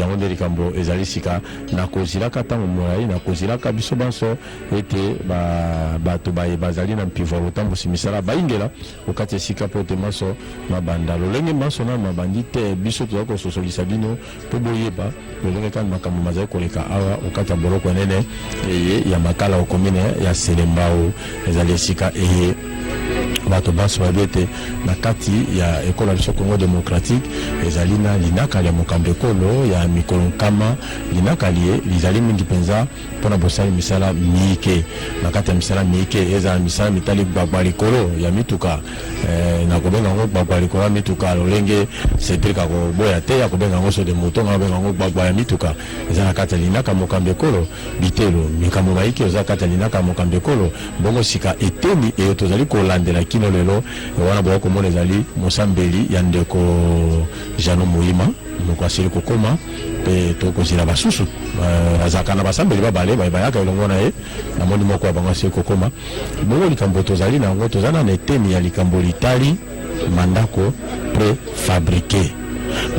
yango nde likambo ezali sika na kozilaka ntango molai na kozilaka biso banso ete bato bazali na mpivo kotambusa misala bayingela okati esika po ete maso mabanda lolenge maso na mabandi te biso toza kososolisa bino mpo boyeba lolenge kani makambo mazali koleka awa okati ya boloko enene ya makala okomine ya selembao ezali esika eye bato baso babete na kati ya ekolo ya biso Congo démocratique ezali na linakali ya mokambo ekolo ya mikolo nkama linakali lizali mingi penza mpona bosali misala miike na kati ya misala miike ezala misala mitali gbagba likolo ya mituka na kobenga yango gbagba likolo ya mituka lolenge Cedric akoboya te ya kobenga yango so de moto nga kobenga yango gbagba ya mituka eza na kati ya linaka mokambo ekolo bitelo mikambo maike eza kati ya linaka mokambo ekolo bongo sika eteni eyo tozali kolandela kino lelo wana boya komona ezali mosambeli ya ndeko Jano Muhima moko asili kokoma pe tokozila basusu azaka na basambeli babale bayaka elongo na ye na moni moko ya bango asili kokoma bongo likambo tozali na yango tozana na eteni ya likambo litali mandako préfabriqué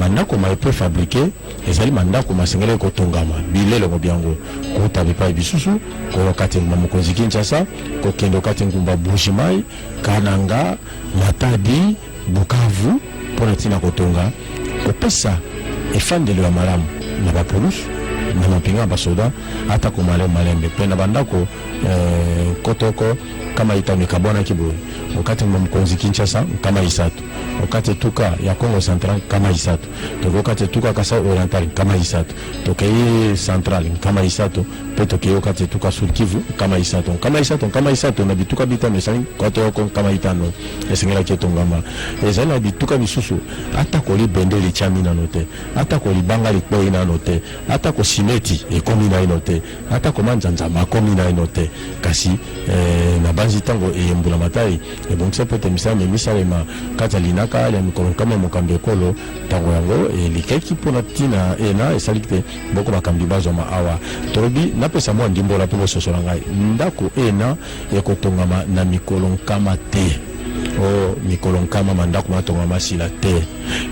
mandako ma préfabriqué ezali mandako masengele kotongama bilelo mobiango kota bipa bisusu ko kati ngumba mokonzi Kinshasa ko kendo kati ngumba Bushimai Kananga Matadi Bukavu pona tina kotonga kopesa efandelo ya malamu na bapolisi na mapinga basoda ata ko malembe pena bandako kotoko kama itamika bwana kiboy wakati mkonzi Kinshasa kama isatu wakati tuka ya Congo Central kama isatu wakati tuka kasa oriental kama isatu tokei central kama isatu pe tokei wakati tuka Sud Kivu kama isatu na bituka bita mesani koto kama itano esengela ketongama ezana bituka bisusu ata ko libendeli chamina note ata ko libanga likboyi na note ata ko simeti ekomi na inote ata ko manjanja makomi na inote kasi na banzi tango mbula matai ebongisa pote misala misalema kata linaka ya mikolo kama mokambi ekolo tango yango likeki pona tina ena esalikte boko makambi bazoma awa torobi napesa mwa ndimbola po sosola ngai ndako ena ekotongama na mikolo kama te o mikolo nkama mandako matongama sila te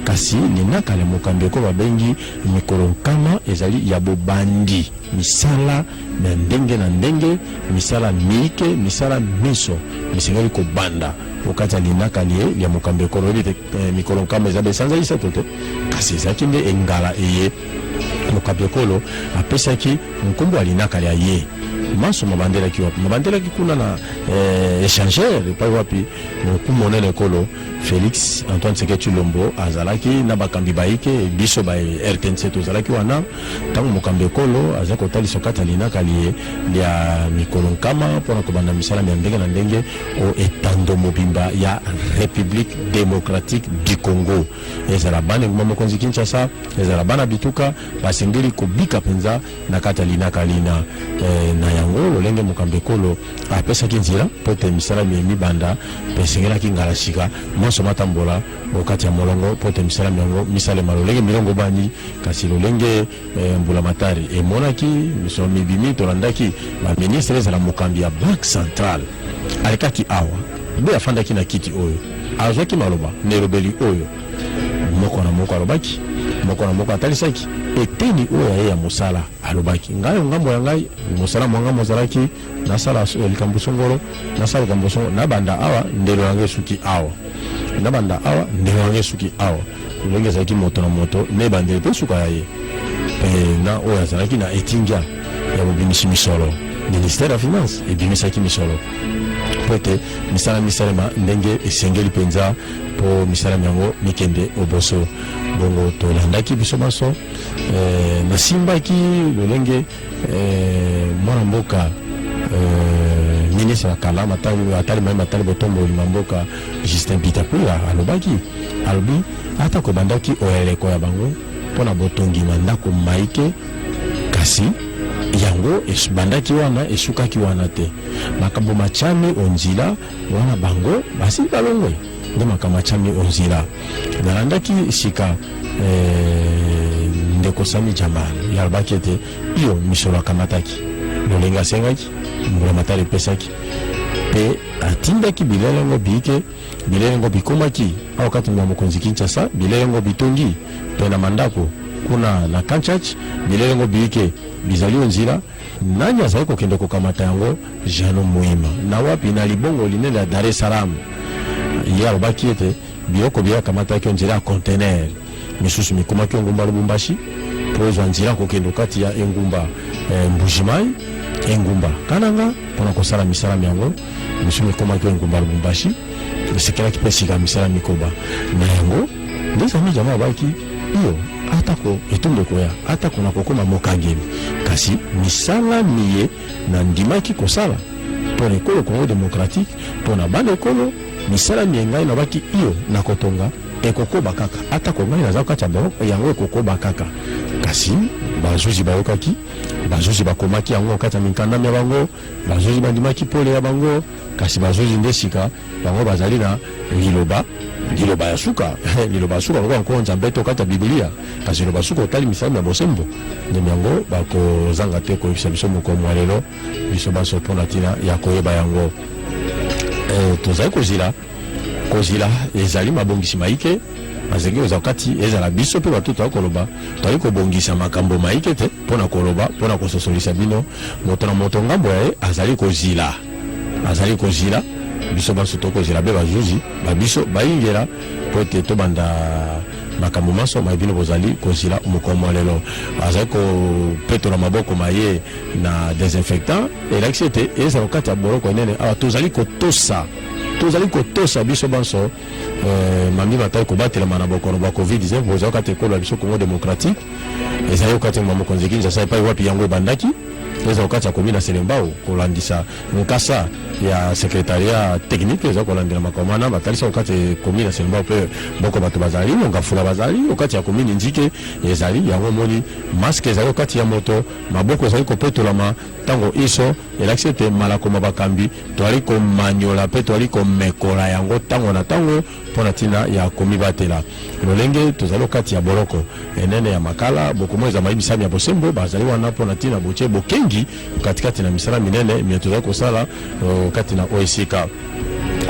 kasi linaka ya mokambi ekolo babengi mikolo nkama ezali ya bobandi misala na ndenge misala miike misala miso misengeli ko banda wakati linaka ya mokambi ekolo mikolo nkama ezabe sanza isa tote kasi ezaki nde engala eye mokambi ekolo apesaki nkombo ya linaka ya ye maso mabandelaki wapi mabandelaki kuna na échangeur pa wapi mokumonene ekolo Félix Antoine Tshisekedi Tshilombo azalaki na bakambi baike biso ba RTNC tozalaki wana tango mokambi ekolo aza kotalisa kata linaka ya mikolo nkama mpona kobanda misala ya ndenge na ndenge o etando mobimba ya République démocratique du Congo ezala bana nguma mokonzi Kinshasa ezala bana bituka basengeli kobika penza na kata linaka lina na yango lolenge mokambi ekolo apesaki nzira pote misala mibanda pesengelaki ngala shika moso matambola wakati ya molongo pote misala yango misale malolenge milongo bani kasi lolenge mbula matari emonaki miso mibimi tolandaki ba ministre ezala mokambi ya Banque Centrale alekaki awa be afandaki na kiti oyo azwaki maloba nerobeli oyo moko na moko alobaki moko na moko atalisaki eteni oyo ya musala alobaki ngayo ngambo ya ngai musala mwanga mozalaki nasala likambo songolo nasala likambo songo nabanda awa ndelo yange suki awa nabanda awa ndelo yange suki awa lolenge zaki moto na moto ne bandele pe suka yaye na oyo azalaki na etinga ya bobimisi misolo ministère ya finance ebimisaki misolo pote misala ndenge esengeli penza po misala yango mikende oboso bongo tolandaki biso maso nasimbaki lolenge mwana mboka ministre ya kala matali botombo limamboka Justin Bitapula alobi ata kobandaki oyeleko ya bango pona botongi mandako maike kasi yango esbandaki wana esukaki wana te makambo machami onzila wana bango basi balongwe nde makambo machami onzila nalandaki sika ndeko Sami Jamani yalobaki ete iyo misolo akamataki lolenga asengaki mbula matari pesaki pe atindaki bilelengo biike bilelengo bikomaki awakati mwa mokonzi Kinshasa bilelengo bitongi pe na mandako kuna na Kanchach bilengo biike bizali onzira nani azali kokende kokamata yango Jano Muhima na wapi na libongo linene ya Dar es Salaam ya bakiete bioko bia kamata ki onzira container misusu mikoma ki ngumba Lubumbashi pozo nzira kokende kati ya engumba Mbujimai engumba Kananga pona kosala misala yango misusu mikoma ki ngumba Lubumbashi sekela kipesika misala mikoba na yango ndeza mi jamaa baki iyo atako etumbe koya atako na kokoma mokangeli kasi misala miye na ndimaki kosala pona ekolo Congo démocratique pona bande ekolo misala miengai na baki iyo na kotonga ekokoba kaka atako ngai naza kati ya boroko yango ekokoba kaka kasi bazuzi bayokaki bazuzi bakomaki yango kati ya minkandami ya bango bazuzi bandimaki pole ya bango kasi bazuzi ndesika bango bazali na liloba ya suka liloba suka ngo encore nzambe to kati ya Biblia kasi liloba suka otali misala ya bosembo ndemi yango bakozanga te koyebisa biso mokomo wa lelo biso baso mpona ntina ya koyeba yango tozali kozila ezali mabongisi maike azenge oza kati ezala biso pe bato to koloba to kobongisa makambo maike te pona koloba pona kososolisa bino moto na moto ngambo ya azali kozila biso baso to kozila be bajuji ba biso baingera pote to banda makambo maso mabino bozali kozila mokomo lelo azali ko petola maboko maye na désinfectant elakisete ezala kati ya boroko nene awa tozali kotosa biso banso mami batai kobatela mana bokono ba COVID-19 bozali kati ekolo biso Congo démocratique ezali kati mama konzekinza sai pa wapi yango bandaki ezali kati ya komina Selembao kolandisa nkasa ya secrétariat technique ezali kolandela makomana batalisa kati komina Selembao pe boko bato bazali ngafula bazali kati ya komini Nzike ezali yango moni masque ezali kati ya moto maboko ezali kopetolama tango iso elakisete malakoma bakambi toali komanyola pe toali komekola yango tango na tango pona tina ya komibatela lolenge tozali kati ya boroko enene ya makala bokomweza maibisami ya bosembo bazali wana pona tina boche bokengi katikati na misala minene mie tozali kosala kati na OSK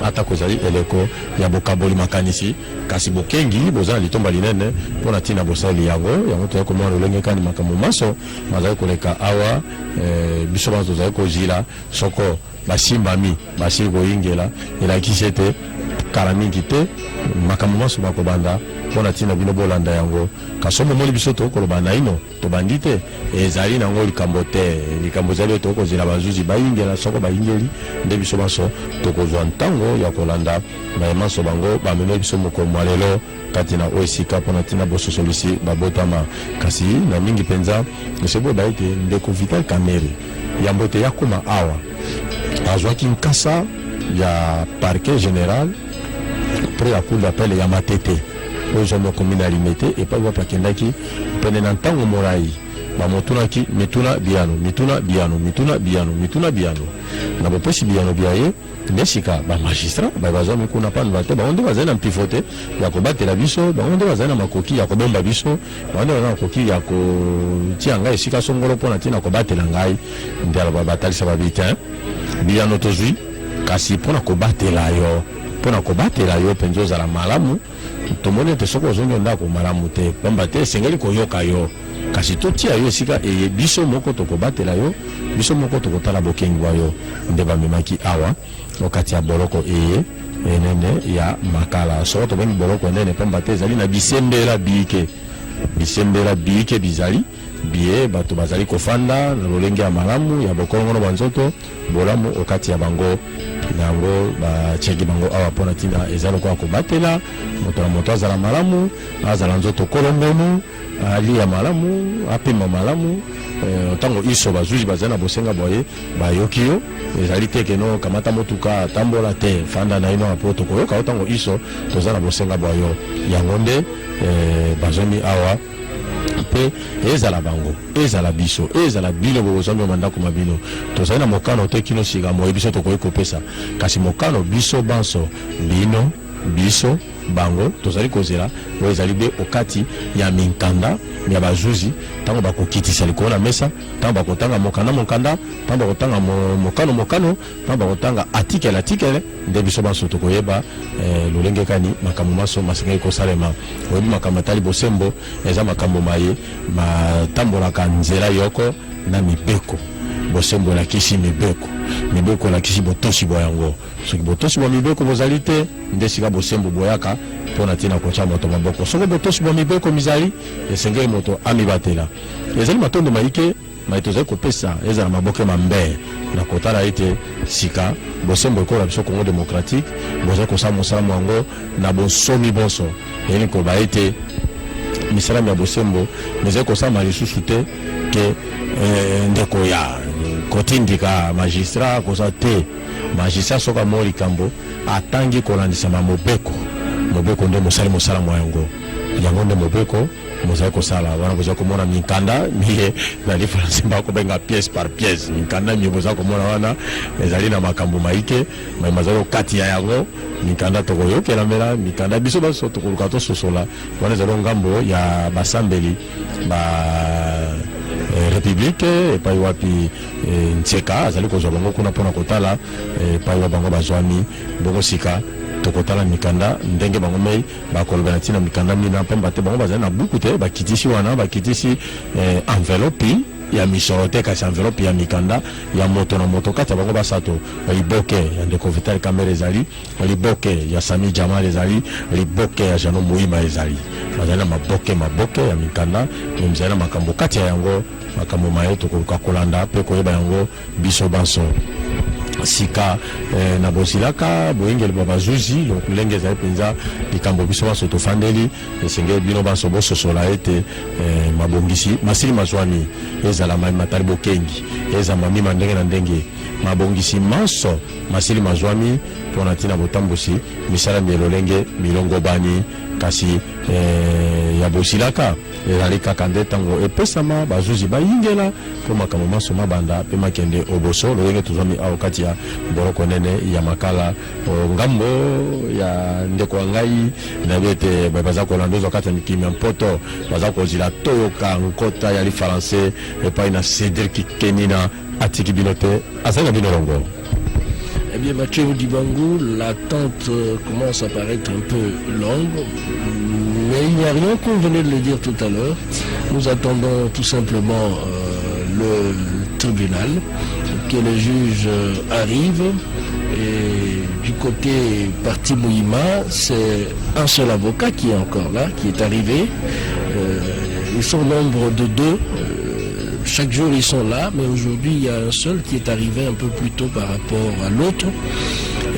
ata kozali eleko ya bokaboli makanisi kasi bokengi bozala litomba linene pona tina bosali yango tozali komona lolenge kani makambo maso bazali koleka awa biso bazo tozali kozila soko basimbami basili koyingela elakisi ete kala mingi te makambo maso bakobanda pona tina bino bolanda yango kasomo moli biso tokoloba na ino tobandi te ezali nango likambo te likambo zali tokozela bazuzi bayingela soko bayingeli nde biso baso tokozwa ntango ya kolanda maso bango bameme biso mokomo lelo kati na OSK pona tina bososolisi babotama kasi na mingi penza sebo baite ndeko Vital Kamerhe ya mbote yakoma awa azwaki nkasa ya parquet général après la cour d'appel ya Matete ozo moko mina limete et pas wa pakendaki pene na ntango morai bamotunaki mituna biano na bopesi biano biaye ndesika ba magistrat bazomi kuna pana bato baonde bazana mpifote ya kobatela biso baonde bazana makoki ya kobomba biso baonde bazana makoki ya kotia ngai esika songolo pona tina kobatela ngai ndala babatalisa babita biano tozwi kasi pona kobatela yo penzo za la malamu tomone te soko zonyo ndako malamu te pamba te sengeli koyoka yo kasi totia yo esika e biso moko tokobatela yo biso moko tokotala bokengi yo nde bamemaki awa wakati ya boroko enene ya makala soko tobeni boroko enene pamba te ezali na bisembela biike bizali biye bato bazali kofanda na lolenge ya malamu ya bokongo no banzoto bolamu okati ya bango nango bacheki bango awa pona tina ezalo kwa kobatela moto azala malamu azala nzoto kolombenu ali ya malamu apima malamu tango iso bazuji bazana bosenga boye bayokiyo ezali teke no kamata motuka tambola te fanda na ino apoto koyoka tango iso tozana bosenga boyo yangonde bazomi awa pe ezala bango ezala biso ezala bino bozombe mandako mabino tozali na mokano te kino siga mo biso tokoyi kopesa kasi mokano biso banso bino biso bango tozali kozela ezali be okati ya minkanda ya bazuzi tango bakokitisa likolo na mesa tango bakotanga mokanda tango bakotanga mokano tango bakotanga atikele nde biso banso tokoyeba lolenge kani makambo maso masengeli kosalema oyebi makambo atali bosembo eza makambo maye matambolaka nzela yoko na mibeko bosembo elakisi mibeko elakisi botosi bwa yango soki botosi bwa mibeko bozali te nde sika bosembo boyaka mpona ntina kotya moto maboko soki botosi bwa mibeko mizali esengeli moto amibatela ezali matondo maike mai tozali kopesa ezala maboke mambe na kotala ete sika bosembo ekola biso Congo démocratique bozali kosala mosala mwango na bonsomi bonso eyeli koba ete misalami ya bosembo mezali kosala lisusu te ke ndeko ya kotindika magistrat koza te magistrat soka mo likambo atangi kolandisama mobeko nde mosala mwango yango nde mobeko mozali kosala wana bozali komona minkanda miye na diference bakobenga pièce par pièce minkanda miye bozali komona wana ezali na makambo maike mazali okati ya yango minkanda tokoyokela mela mikanda biso baso tokoluka tososola wana ezali ngambo ya basambeli république epai wapi ntseka azali kozwa bango kuna mpona kotala epai wa bango bazwami bongo sika tokotala mikanda ndenge bango mei bakolobela ntina mikanda mina pamba te bango bazali na buku te bakitisi wana bakitisi enveloppe ya misolo te kasi enveloppe ya mikanda ya moto na moto kati ya bango basato liboke ya ndeko Vital Kamerhe ezali liboke ya Sami Jamal ezali liboke ya Jano Muhima ezali bazali na maboke ya mikanda mzali na makambo kati ya yango makambo maye tokoluka kolanda pe koyeba yango biso banso sika na bozilaka boyengeli babazuzi donc lenge ezali mpenza likambo biso banso tofandeli esengeli bino banso bososola ete mabongisi masili mazwani ezala matali bokengi eza mamima ndenge na ndenge mabongisi manso masili mazwami mpona ntina botambusi misala mielolenge milongo bani kasi ya bosilaka ezali kaka nde ntango epesama bazuzi bayingela mpo makambo maso mabanda mpe makende oboso lolenge tozwami awa kati ya mboroko nene ya makala ngambo ya ndeko ya ngai nayebi ete baza kolanda ozwa kati ya mikimi ya mpoto baza kozila toyoka nkota ya lifaransais epai na Cédric Kenina atiki bino te azali na bino longo. Eh bien, Mathieu Dibango, l'attente commence à paraître un peu longue, mais il n'y a rien qu'on venait de le dire tout à l'heure. Nous attendons tout simplement le tribunal, que le juge arrive. Et du côté parti Muhima, c'est un seul avocat qui est encore là, qui est arrivé. Ils sont au nombre de 2. Chaque jour ils sont là, mais aujourd'hui il y a un seul qui est arrivé un peu plus tôt par rapport à l'autre.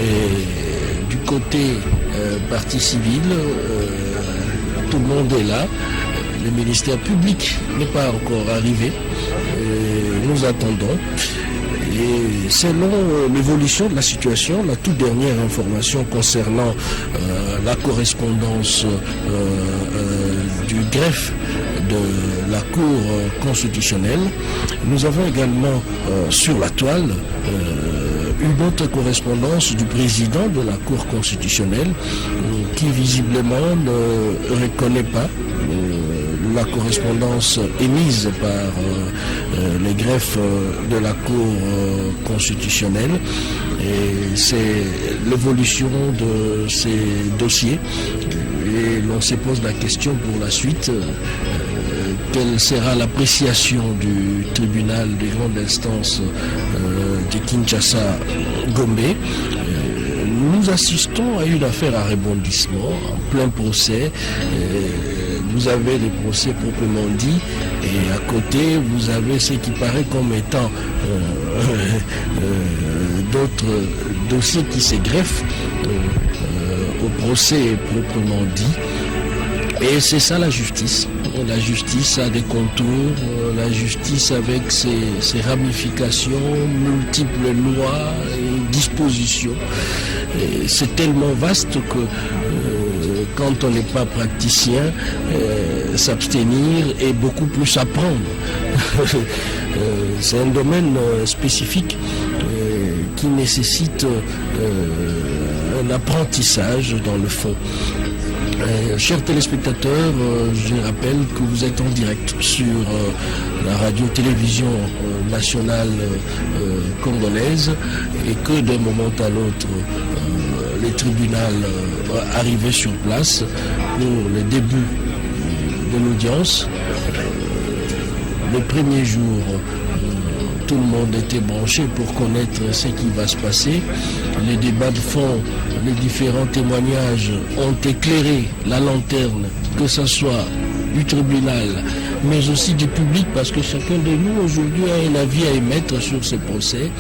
Et du côté partie civile, tout le monde est là. Le ministère public n'est pas encore arrivé. Nous attendons. Et selon l'évolution de la situation, la toute dernière information concernant la correspondance du greffe de la Cour constitutionnelle, nous avons également sur la toile une autre correspondance du président de la Cour constitutionnelle qui visiblement ne reconnaît pas la correspondance émise par les greffes de la Cour constitutionnelle. Et c'est l'évolution de ces dossiers. Et l'on se pose la question pour la suite. Quelle sera l'appréciation du tribunal de grande instance de Kinshasa-Gombe? Nous assistons à une affaire à rebondissement, en plein procès. Vous avez les procès proprement dit, et à côté, vous avez ce qui paraît comme étant d'autres dossiers qui se greffent au procès proprement dit. Et c'est ça la justice. La justice a des contours, la justice avec ses ramifications, multiples lois et dispositions. Et c'est tellement vaste que quand on n'est pas praticien, s'abstenir est beaucoup plus apprendre. C'est un domaine spécifique qui nécessite un apprentissage dans le fond. Chers téléspectateurs, je rappelle que vous êtes en direct sur la radio-télévision nationale congolaise et que d'un moment à l'autre, les tribunaux arrivaient sur place pour le début de l'audience. Le premier jour, tout le monde était branché pour connaître ce qui va se passer. Les débats de fond, les différents témoignages ont éclairé la lanterne, que ce soit du tribunal, mais aussi du public, parce que chacun de nous aujourd'hui a un avis à émettre sur ce procès.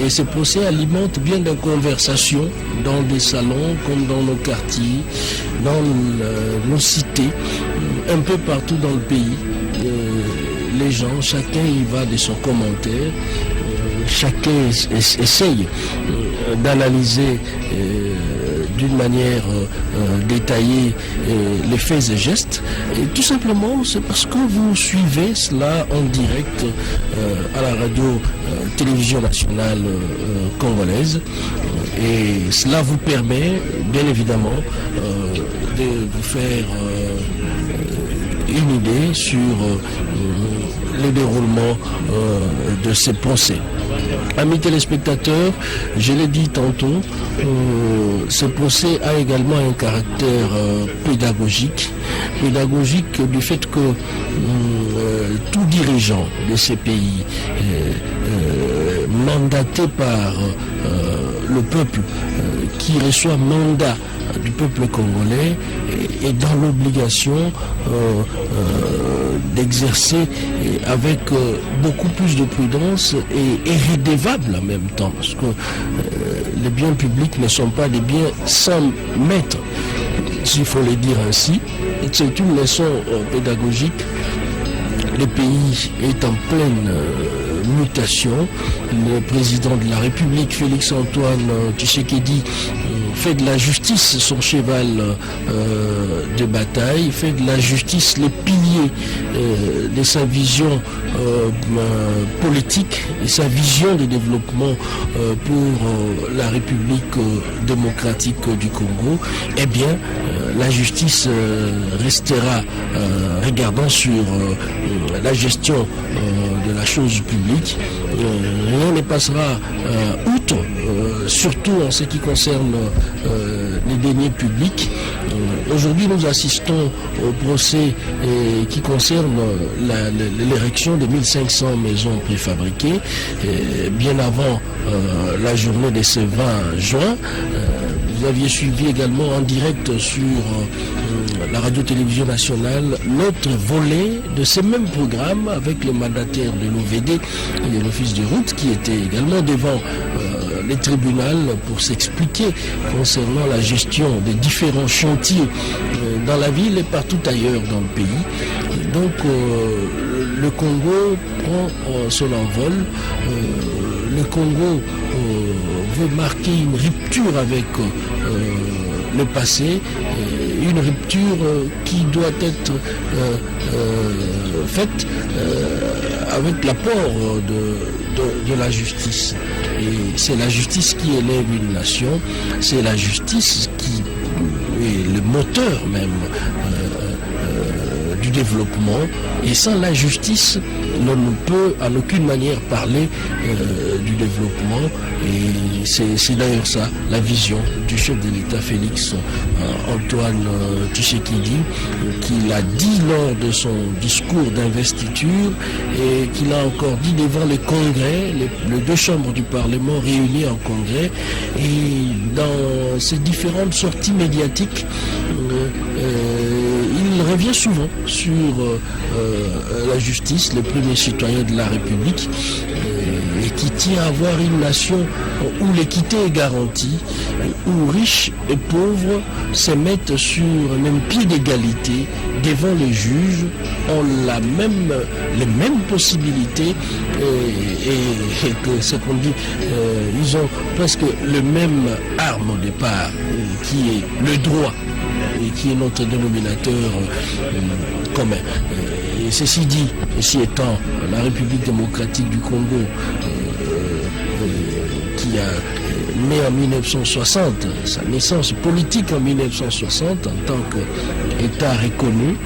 Et ce procès alimente bien des conversations dans des salons, comme dans nos quartiers, dans nos cités, un peu partout dans le pays. Les gens, chacun y va de son commentaire, chacun essaye d'analyser d'une manière détaillée les faits et gestes. Et tout simplement, c'est parce que vous suivez cela en direct à la radio-télévision nationale congolaise. Et cela vous permet, bien évidemment, de vous faire une idée sur le déroulement de ces procès. Amis téléspectateurs, je l'ai dit tantôt, ce procès a également un caractère pédagogique du fait que tout dirigeant de ces pays mandaté par le peuple qui reçoit mandat du peuple congolais est dans l'obligation d'exercer avec beaucoup plus de prudence et redevable en même temps, parce que les biens publics ne sont pas des biens sans maître, s'il faut le dire ainsi. C'est une leçon pédagogique. Le pays est en pleine mutation. Le président de la République, Félix-Antoine Tshisekedi, fait de la justice son cheval de bataille, fait de la justice le pilier de sa vision politique et sa vision de développement pour la République démocratique du Congo. Eh bien, la justice restera regardant sur la gestion de la chose publique. Rien ne passera outre, surtout en ce qui concerne les deniers publics. Aujourd'hui, nous assistons au procès qui concerne l'érection de 1500 maisons préfabriquées, bien avant la journée de ce 20 juin. Vous aviez suivi également en direct sur la radio-télévision nationale l'autre volet de ce même programme avec le mandataire de l'OVD et de l'Office de route qui était également devant les tribunaux pour s'expliquer concernant la gestion des différents chantiers dans la ville et partout ailleurs dans le pays. Donc le Congo prend son envol. Le Congo veut marquer une rupture avec le passé, une rupture qui doit être faite avec l'apport de la justice. Et c'est la justice qui élève une nation, c'est la justice qui est le moteur même du développement, et sans la justice, l'on ne peut en aucune manière parler du développement. Et c'est d'ailleurs ça la vision du chef de l'État Félix Antoine Tshisekedi, qu'il a dit lors de son discours d'investiture et qu'il a encore dit devant le Congrès, les deux chambres du Parlement réunies en Congrès, et dans ces différentes sorties médiatiques, il revient souvent sur la justice, les premiers citoyens de la République, et qui tient à avoir une nation où l'équité est garantie, où riches et pauvres se mettent sur un même pied d'égalité devant les juges, ont les mêmes possibilités, et que ce qu'on dit, ils ont presque le même arme au départ, qui est le droit, et qui est notre dénominateur commun. Et ceci dit, ceci étant, la République démocratique du Congo, qui a né en 1960, sa naissance politique en 1960 en tant qu'État reconnu.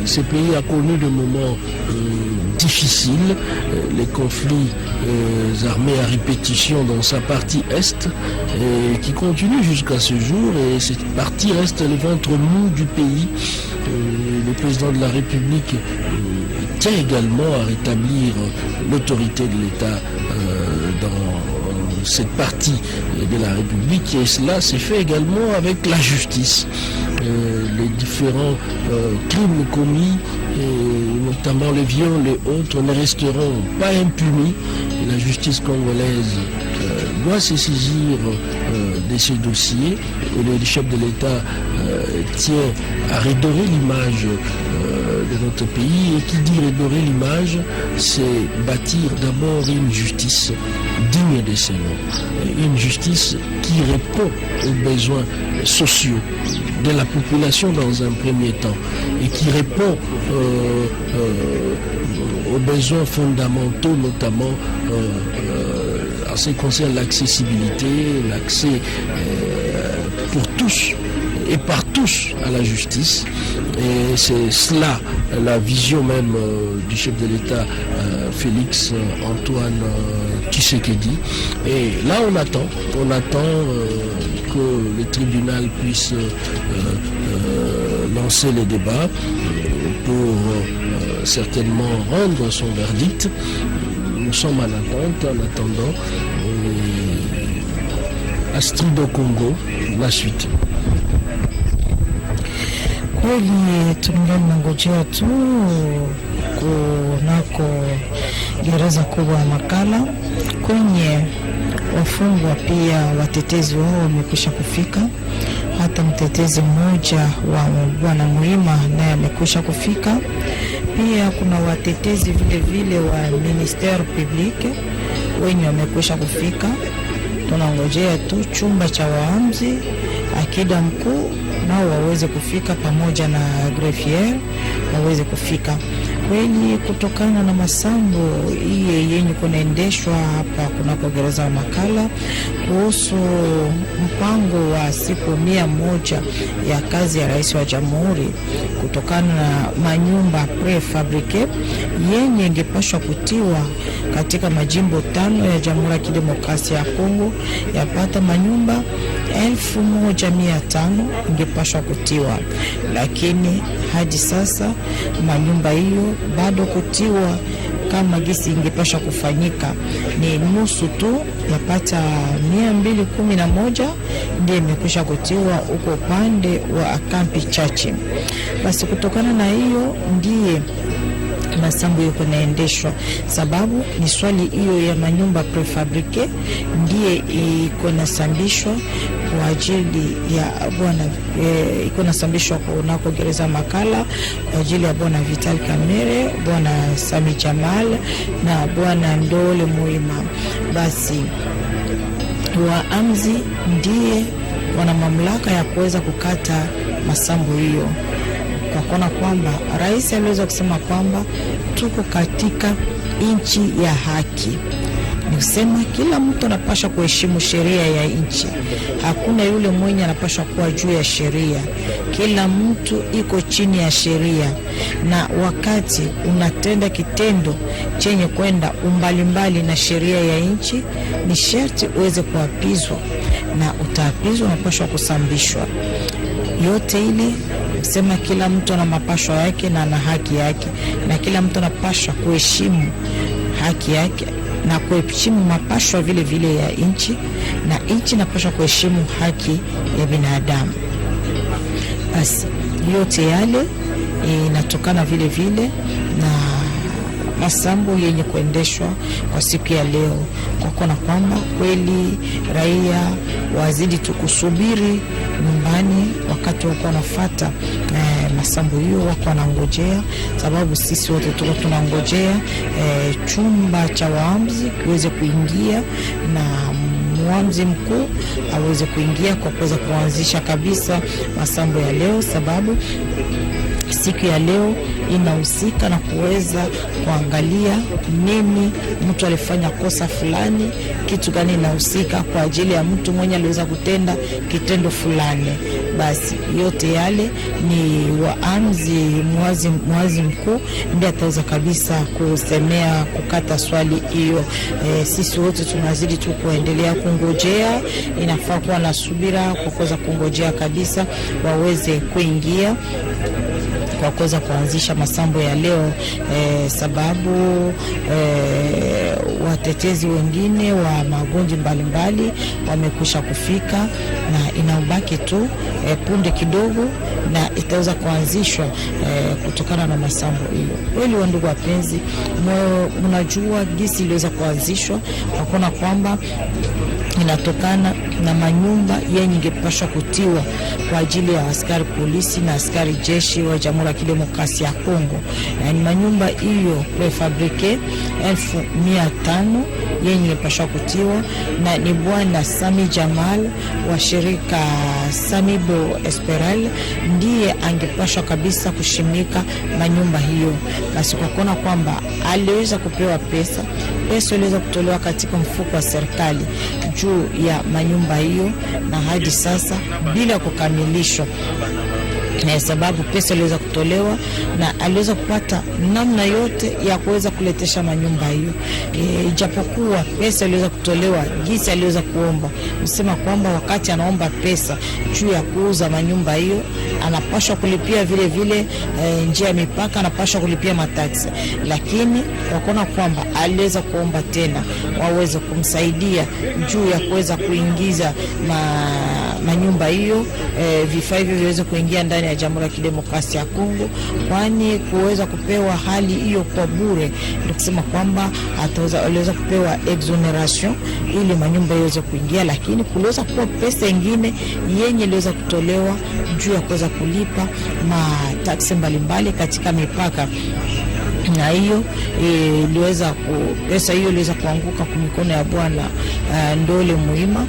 Ce pays a connu des moments difficiles, les conflits armés à répétition dans sa partie Est, qui continue jusqu'à ce jour, et cette partie reste le ventre mou du pays. Le président de la République tient également à rétablir l'autorité de l'État dans cette partie de la République, et cela s'est fait également avec la justice. Les différents crimes commis, notamment les viols et autres, ne resteront pas impunis. La justice congolaise doit se saisir de ces dossiers, et le chef de l'État tient à redorer l'image de notre pays. Et qui dit redorer l'image, c'est bâtir d'abord une justice digne de ce nom, une justice qui répond aux besoins sociaux de la population dans un premier temps, et qui répond aux besoins fondamentaux, notamment en ce qui concerne l'accessibilité, l'accès pour tous et par tous à la justice. Et c'est cela la vision même du chef de l'État Félix Antoine Tshisekedi. Et là on attend que le tribunal puisse lancer les débats pour certainement rendre son verdict. Nous sommes en attente, en attendant Astrid au Congo, la suite. Kweli tungali nangojea tu kunako gereza kubwa ya Makala, kwenye wafungwa pia watetezi wao wamekwisha kufika. Hata mtetezi mmoja wa Bwana Mlima naye amekwisha kufika. Pia kuna watetezi vile vile wa Ministère Public wenye wamekwisha kufika. Tunangojea tu chumba cha waamuzi, akida mkuu nao waweze kufika pamoja na greffier waweze kufika. Kweli kutokana na masambo hii yenye kunaendeshwa hapa kunako gereza wa Makala kuhusu mpango wa siku 100 ya kazi ya rais wa jamhuri, kutokana na manyumba prefabrike yenye ingepashwa kutiwa katika majimbo 5 ya Jamhuri ya Kidemokrasia ya Kongo, yapata manyumba 1500 ingepashwa kutiwa, lakini hadi sasa manyumba hiyo bado kutiwa kama gisi ingepasha kufanyika ni nusu tu, yapata 211 ndiye imekwisha kutiwa huko upande wa kampi chache. Basi kutokana na hiyo ndiye masambo yuko naendeshwa, sababu ni swali hiyo ya manyumba prefabrike ndiye iko nasambishwa kwa ajili ya bwana iko nasambishwa kunako gereza Makala kwa ajili ya bwana Vital Kamerhe, bwana Sami Jamal na bwana Ndole Muima. Basi waamuzi ndiye wana mamlaka ya kuweza kukata masambo hiyo, kwa kuona kwamba rais aliweza kusema kwamba tuko katika nchi ya haki. Ni kusema kila mtu anapaswa kuheshimu sheria ya nchi. Hakuna yule mwenye anapaswa kuwa juu ya sheria. Kila mtu iko chini ya sheria, na wakati unatenda kitendo chenye kwenda umbalimbali na sheria ya nchi, ni sharti uweze kuapizwa, na utaapizwa unapaswa kusambishwa. Yote ile sema kila mtu ana mapasho yake na ana haki yake, na kila mtu anapaswa kuheshimu haki yake na kuheshimu mapasho vile vile ya nchi, na nchi inapaswa kuheshimu haki ya binadamu. Basi yote yale inatokana vile vile na masambo yenye kuendeshwa kwa siku ya leo, kwa kuona kwamba kweli raia wazidi tukusubiri nyumbani wakati wako wanafuata masambo hiyo, wako wanangojea, sababu sisi wote tuko tunangojea chumba cha waamuzi kiweze kuingia na muamuzi mkuu aweze kuingia kwa kuweza kuanzisha kabisa masambo ya leo, sababu siku ya leo inahusika na kuweza kuangalia nini mtu alifanya kosa fulani, kitu gani inahusika kwa ajili ya mtu mwenye aliweza kutenda kitendo fulani. Basi yote yale ni muazi mkuu ndiye ataweza kabisa kusemea kukata swali hiyo. Sisi wote tunazidi tu kuendelea kungojea, inafaa kuwa na subira kwa kuweza kungojea kabisa waweze kuingia kwa kuweza kuanzisha masambo ya leo, sababu watetezi wengine wa magonjwa mbalimbali wamekusha kufika na inaubaki tu punde kidogo na itaweza kuanzishwa kutokana na masambo hiyo. Kweli wa ndugu wapenzi, mnajua gisi iliweza kuanzishwa hakuna kwamba inatokana na manyumba yenye ingepashwa kutiwa kwa ajili ya askari polisi na askari jeshi wa Jamhuri ya Kidemokrasia ya Kongo. Ni manyumba hiyo prefabrike 1500 yenye ingepashwa kutiwa, na ni bwana Sami Jamal wa shirika Samibo Esperal ndiye angepashwa kabisa kushimika manyumba hiyo. Basi kwa kuona kwamba aliweza kupewa pesa iliweza kutolewa katika mfuko wa serikali juu ya manyumba hiyo, na hadi sasa bila kukamilishwa, sababu pesa iliweza kutolewa na aliweza kupata namna yote ya kuweza kuletesha manyumba hiyo. Ijapokuwa pesa iliweza kutolewa jinsi aliweza kuomba, msema kwamba wakati anaomba pesa juu ya kuuza manyumba hiyo anapaswa kulipia vile vile njia ya mipaka, anapaswa kulipia mataksi, lakini wakaona kwamba aliweza kuomba tena waweze kumsaidia juu ya kuweza kuingiza manyumba hiyo, vifaa hivyo viweze kuingia ndani ya Jamhuri ya Kidemokrasia ya Kongo, kwani kuweza kupewa hali hiyo kwa bure, ndio kusema kwamba aliweza kupewa exoneration ili manyumba iweze kuingia, lakini kuliweza kuwa pesa nyingine yenye iliweza kutolewa juu ya kuweza kulipa mataksi mbalimbali katika mipaka, na hiyo pesa hiyo iliweza kuanguka kwa mikono ya bwana Ndole Muhima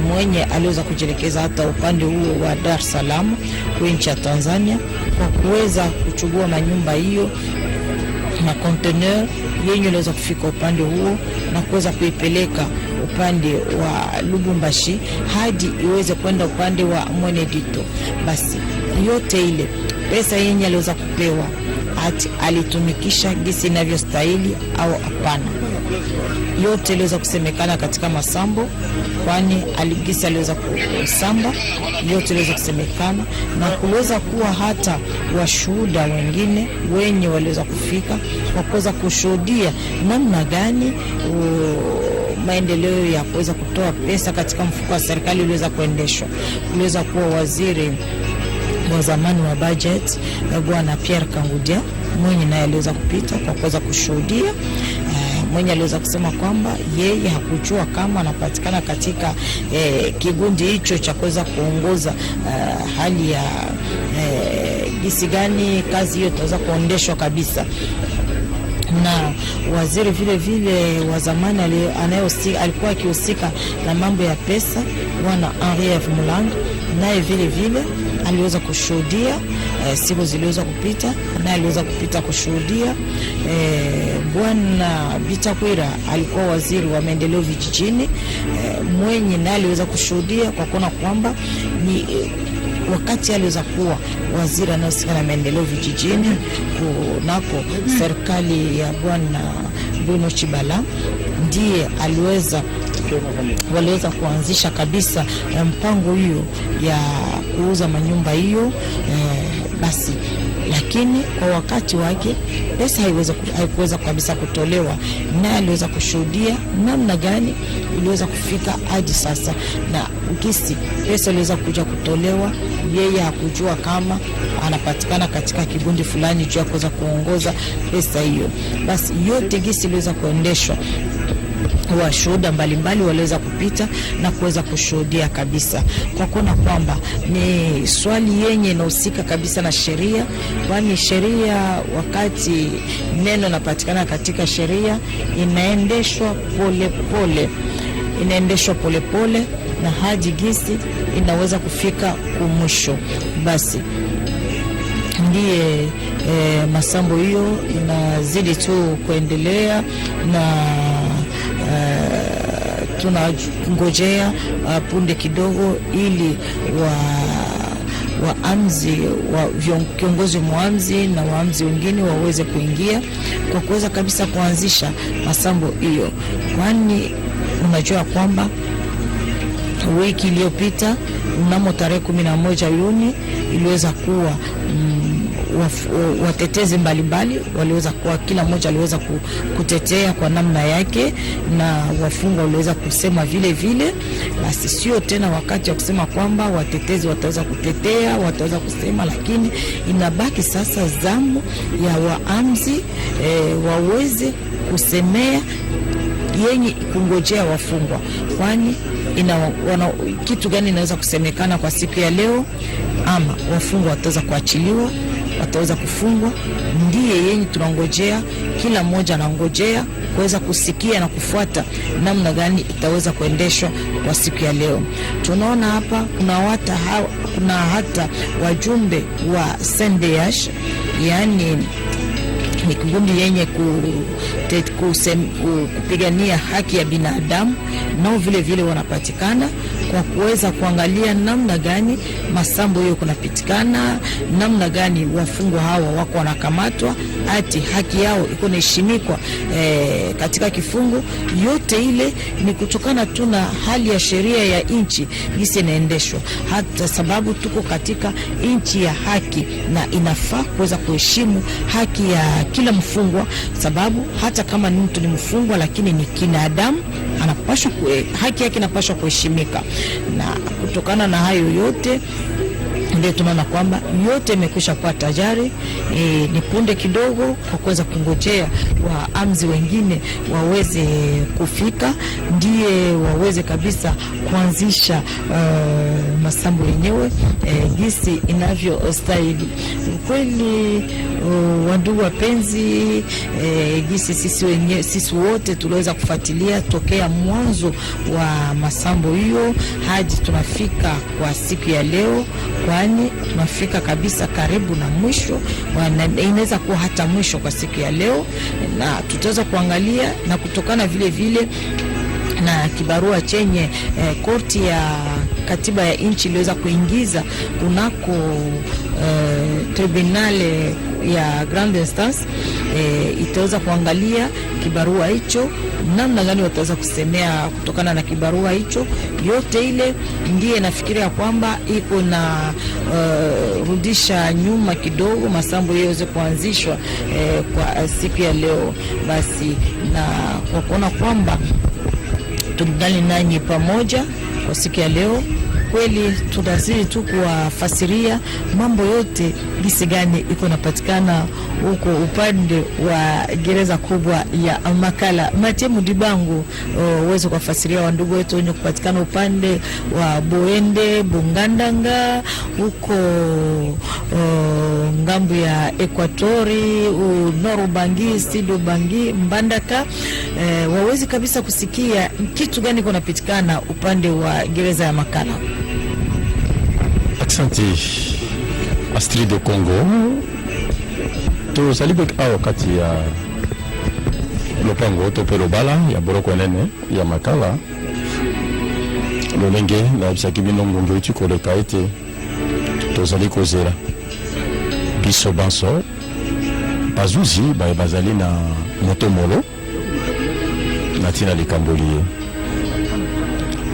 mwenye aliweza kujielekeza hata upande huo wa Dar es Salaam kwa nchi ya Tanzania kwa kuweza kuchukua manyumba hiyo na container yenye iliweza kufika upande huo na kuweza kuipeleka upande wa Lubumbashi hadi iweze kwenda upande wa Mwenedito. Basi yote ile pesa yenye aliweza kupewa alitumikisha gisi inavyostahili au hapana, yote iliweza kusemekana katika masambo, kwani aligisi aliweza kusamba, yote iliweza kusemekana na kuweza kuwa hata washuhuda wengine wenye waliweza kufika kwa kuweza kushuhudia namna gani maendeleo ya kuweza kutoa pesa katika mfuko wa serikali iliweza kuendeshwa. Kuweza kuwa waziri wa zamani wa budget bwana Pierre Kangudia mwenye naye aliweza kupita kwa kuweza kushuhudia, mwenye aliweza kusema kwamba yeye hakujua kama anapatikana katika kigundi hicho cha kuweza kuongoza hali ya gisi gani kazi hiyo itaweza kuondeshwa kabisa. Na waziri vile vile wa zamani alikuwa akihusika na mambo ya pesa bwana Henri F. Mulangi, naye vile vile aliweza kushuhudia siku ziliweza kupita, naye aliweza kupita kushuhudia. Bwana Bitakwira alikuwa waziri wa maendeleo vijijini, mwenye naye aliweza kushuhudia kwa kuona kwamba ni wakati aliweza kuwa waziri anayehusika na maendeleo vijijini kunako serikali ya bwana Bruno Chibala, ndiye waliweza kuanzisha kabisa mpango hiyo ya kuuza manyumba hiyo. Basi lakini kwa wakati wake pesa haikuweza kabisa kutolewa, na aliweza kushuhudia namna gani iliweza kufika hadi sasa, na ukisi pesa iliweza kuja kutolewa, yeye hakujua kama anapatikana katika kigundi fulani juu ya kuweza kuongoza pesa hiyo. Basi yote gisi iliweza kuendeshwa, washuhuda mbalimbali waliweza kupita na kuweza kushuhudia kabisa, kwa kuona kwamba ni swali yenye inahusika kabisa na sheria, kwani sheria, wakati neno napatikana katika sheria, inaendeshwa polepole na hadi gisi inaweza kufika kumwisho. Basi ndiye masambo hiyo inazidi tu kuendelea na tunangojea punde kidogo ili kiongozi muamzi na waamzi wengine waweze kuingia kwa kuweza kabisa kuanzisha masambo hiyo, kwani unajua kwamba wiki iliyopita mnamo tarehe 11 Juni iliweza kuwa watetezi mbalimbali waliweza kuwa, kila mmoja aliweza kutetea kwa namna yake, na wafungwa waliweza kusema vile vile. Basi sio tena wakati wa kusema kwamba watetezi wataweza kutetea, wataweza kusema, lakini inabaki sasa zamu ya waamzi waweze kusemea yenye kungojea wafungwa, kwani kitu gani inaweza kusemekana kwa siku ya leo? Ama wafungwa wataweza kuachiliwa, wataweza kufungwa, ndiye yenye tunangojea. Kila mmoja anangojea kuweza kusikia na kufuata namna gani itaweza kuendeshwa kwa siku ya leo. Tunaona hapa kuna hata wajumbe wa SNDH, yani ni kikundi yenye kupigania haki ya binadamu, nao vile vile wanapatikana kwa kuweza kuangalia namna gani masambo hiyo kunapitikana, namna gani wafungwa hawa wako wanakamatwa, ati haki yao iko naheshimikwa katika kifungo. Yote ile ni kutokana tu na hali ya sheria ya nchi jinsi inaendeshwa, hata sababu tuko katika nchi ya haki na inafaa kuweza kuheshimu haki ya kila mfungwa, sababu hata kama ni mtu ni mfungwa lakini ni kinadamu, anapaswa haki yake inapaswa kuheshimika. Na kutokana na hayo yote ndio tunaona kwamba yote imekwisha kuwa tayari. Ni punde kidogo kwa kuweza kungojea waamzi wengine waweze kufika, ndiye waweze kabisa kuanzisha masambo yenyewe gisi inavyostahili. Kweli wandugu wapenzi, gisi sisi wote tuliweza kufuatilia tokea mwanzo wa masambo hiyo hadi tunafika kwa siku ya leo, kwani tunafika kabisa karibu na mwisho, inaweza kuwa hata mwisho kwa siku ya leo, na tutaweza kuangalia na kutokana vile vile na kibarua chenye korti ya katiba ya nchi iliweza kuingiza kunako tribunale ya Grand Instance, itaweza kuangalia kibarua hicho namna gani wataweza kusemea kutokana na kibarua hicho. Yote ile ndiye nafikiria kwamba iko na rudisha nyuma kidogo masambo yaweze kuanzishwa kwa siku ya leo. Basi na kwa kuona kwamba tungali nanyi pamoja kwa siku ya leo, kweli tunazidi tu kuwafasiria mambo yote gisi gani iko napatikana huko upande wa gereza kubwa ya Makala. Mathieu Mudibangu uweze kuwafasiria wandugu wetu wenye kupatikana upande wa Boende, Bungandanga, huko ngambu ya Ekwatori, Nord Bangi, Sud Bangi, Mbandaka, wawezi kabisa kusikia kitu gani kunapitikana upande wa gereza ya Makala. Asante Astrid de Congo. To salibek ao kati ya lopango to pelobala ya boroko nene ya Makala lolenge na bisaki binongo ngetu koleka ete to saliko zera biso banso bazuzi bazali na motomolo na tina likambolie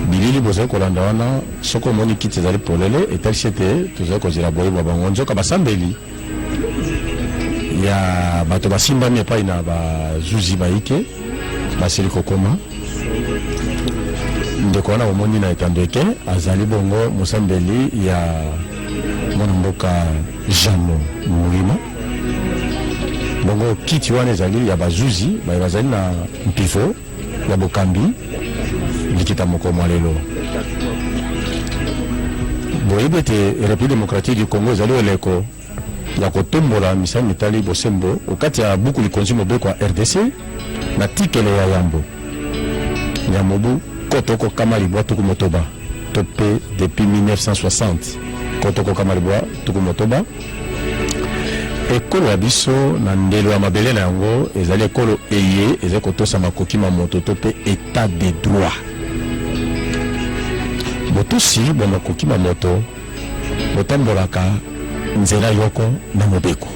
bilili bozali kolanda wana soko moni kiti ezali polele etalishete tozali kozela boyebwa bango nzoka basambeli ya bato basimbami epai na bazuzi baike basili kokoma. Ndeko wana omoni na etando eke azali bongo mosambeli ya mwana mboka Jano Murima. Bongo kiti wana ezali ya bazuzi bazali na mpifo ya bokambi likita moko mwalelo. Boyebe te République démocratique du Congo ezali eleko ya kotombola misali mitali bosembo okati ya buku likonzi mobeko ya RDC na tikele ya yambo ya mobu kotoko kamalibwa tuku motoba tope depuis 1960 kotoko kamalibwa tuku motoba ekolo ya biso na ndelo ya mabele na yango ezali ekolo eye ezali kotosa makoki mamoto to pe état de droit botusi bomakoki mamoto botambolaka nzela yoko na mobeko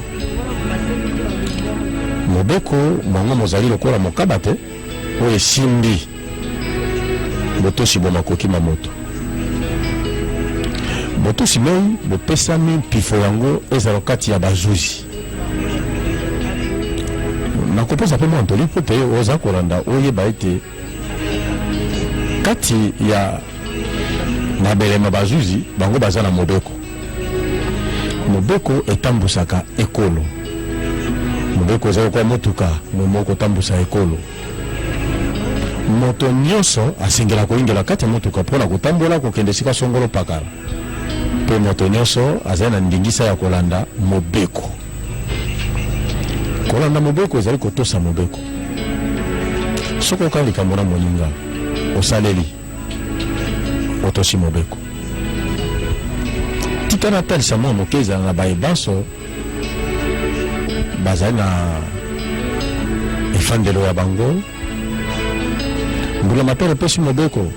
mobeko mwango mozali lokola mokaba te oyo esimbi botosi bomakoki mamoto botosi moi bopesami mpifo yango ezala kati ya bazuzi nakopesa mpe mwa ntoli mpo te oza kolanda oyeba ete kati ya mabelema bazuzi bango baza na mobeko mobeko etambusaka ekolo mobeko eza lokola motuka moko otambusa ekolo moto nyonso asengela koingela kati ya motuka mpona kotambola kokende sika songolo pakala mpe moto nyonso azali na ndingisa ya kolanda mobeko kolanda mobeko ezali kotosa mobeko soki oka likambo na moninga osaleli otosi mobeko tika natalisa mwa moke ezala na bayebanso bazali na efandelo ya bango mbula matoro pesi mobeko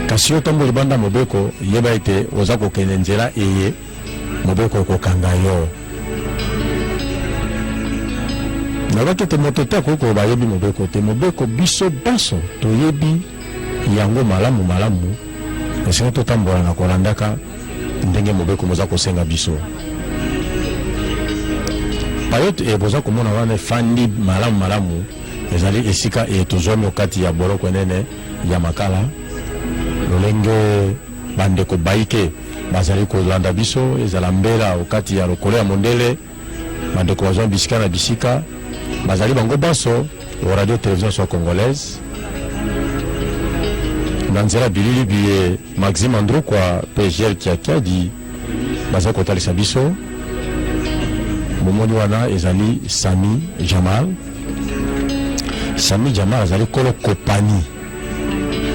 kasi otamboli banda mobeko yeba ete oza kokende nzela eye mobeko ekokanga yo nalaki ete moto te akoko bayebi mobeko te mobeko biso baso toyebi yango malamu malamu esengo totambola na kolandaka ndenge mobeko moza kosenga biso payote boza komona wana efandi malamu malamu ezali esika etozwami okati ya boloko enene ya makala lolenge bandeko baike bazali kolanda biso ezala mbela okati ya lokolo ya mondele bandeko bazwa bisika na bisika bazali bango baso o radio télévision so congolaise na nzela bilili biye Maxime Andro kwa PGL Kiakiadi bazali kotalisa biso momoni wana ezali Sami Jamal azali kolo kopani